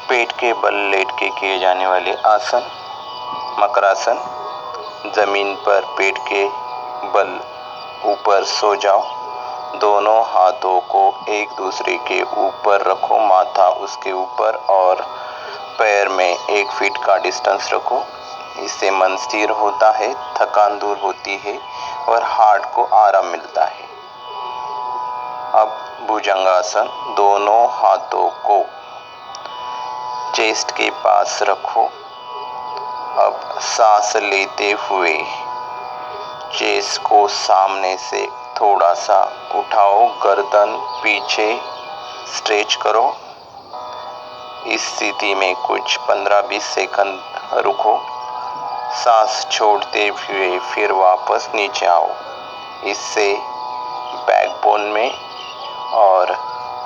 पेट के बल लेट के किए जाने वाले आसन मकरासन। जमीन पर पेट के बल ऊपर सो जाओ। दोनों हाथों को एक दूसरे के ऊपर रखो, माथा उसके ऊपर, और पैर में 1 फीट का डिस्टेंस रखो। इससे मन स्थिर होता है, थकान दूर होती है और हार्ट को आराम मिलता है। अब भुजंगासन। दोनों हाथों को चेस्ट के पास रखो। अब सांस लेते हुए चेस्ट को सामने से थोड़ा सा उठाओ, गर्दन पीछे स्ट्रेच करो। इस स्थिति में कुछ 15-20 सेकंड रुको। सांस छोड़ते हुए फिर वापस नीचे आओ। इससे बैकबोन में और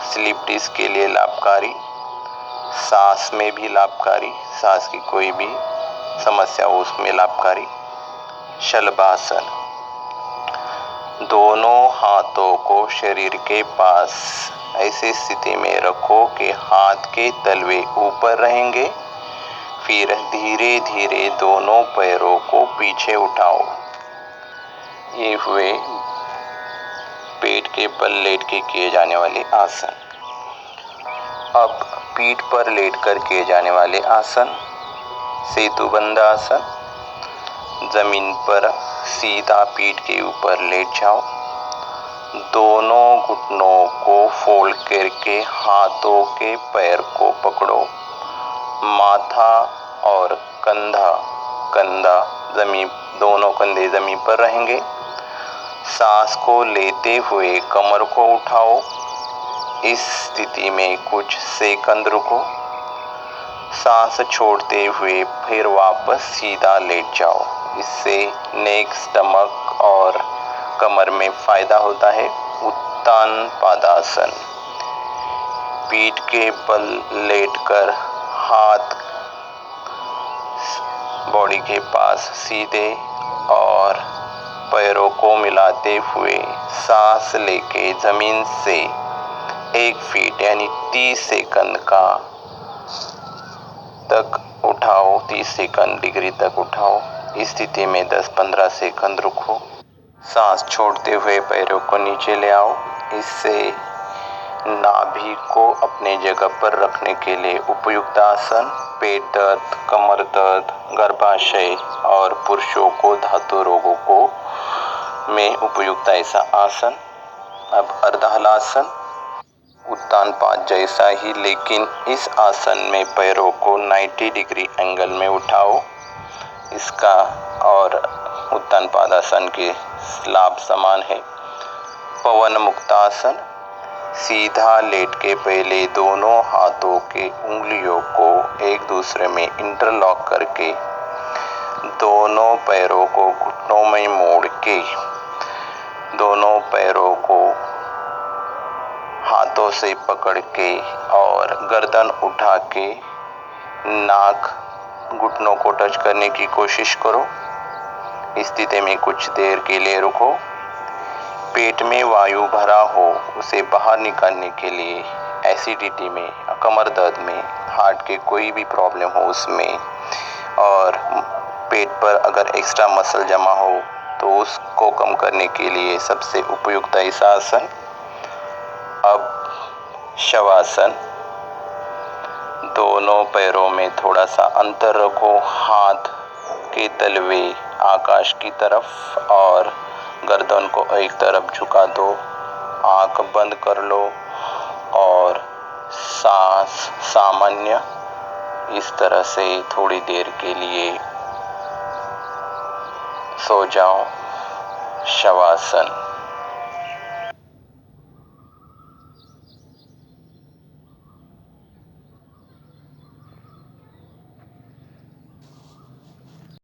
स्लीप डिस्क के लिए लाभकारी, सांस में भी लाभकारी, सांस की कोई भी समस्या हो उसमें लाभकारी। शलभासन। दोनों हाथों को शरीर के पास ऐसी स्थिति में रखो कि हाथ के तलवे ऊपर रहेंगे। फिर धीरे धीरे दोनों पैरों को पीछे उठाओ। ये हुए पेट के बल लेट के किए जाने वाले आसन। अब पीठ पर लेटकर किए जाने वाले आसन सेतुबंध आसन। जमीन पर सीधा पीठ के ऊपर लेट जाओ। दोनों घुटनों को फोल्ड करके हाथों के पैर को पकड़ो। माथा और कंधा जमीन, दोनों कंधे जमीन पर रहेंगे। सांस को लेते हुए कमर को उठाओ। इस स्थिति में कुछ सेकंड रुको। सांस छोड़ते हुए फिर वापस सीधा लेट जाओ। इससे नेक, स्टमक और कमर में फायदा होता है। उत्तान पादासन। पीठ के बल लेटकर हाथ बॉडी के पास सीधे और पैरों को मिलाते हुए सांस लेके जमीन से 1 फीट यानी 30 सेकंड का तक उठाओ। 30 सेकंड डिग्री तक उठाओ। इस स्थिति में 10-15 सेकंड रुको। सांस छोड़ते हुए पैरों को नीचे ले आओ। इससे नाभि को अपने जगह पर रखने के लिए उपयुक्त आसन। पेट दर्द, कमर दर्द, गर्भाशय और पुरुषों को धातु रोगों को में उपयुक्त ऐसा आसन। अब अर्धहलासन। उत्तान पाद जैसा ही, लेकिन इस आसन में पैरों को 90 डिग्री एंगल में उठाओ। इसका और उत्तान पादासन के लाभ समान है। पवन मुक्तासन। सीधा लेट के पहले दोनों हाथों के उंगलियों को एक दूसरे में इंटरलॉक करके दोनों पैरों को घुटनों में मोड़ के दोनों पैरों को हाथों से पकड़ के और गर्दन उठा के नाक घुटनों को टच करने की कोशिश करो। इस स्थिति में कुछ देर के लिए रुको। पेट में वायु भरा हो उसे बाहर निकालने के लिए एसिडिटी में, कमर दर्द में, हार्ट के कोई भी प्रॉब्लम हो उसमें, और पेट पर अगर एक्स्ट्रा मसल जमा हो तो उसको कम करने के लिए सबसे उपयुक्त ऐसा आसन। अब शवासन। दोनों पैरों में थोड़ा सा अंतर रखो। हाथ के तलवे आकाश की तरफ और गर्दन को एक तरफ झुका दो। आंख बंद कर लो और सांस सामान्य इस तरह से थोड़ी देर के लिए सो जाओ। शवासन।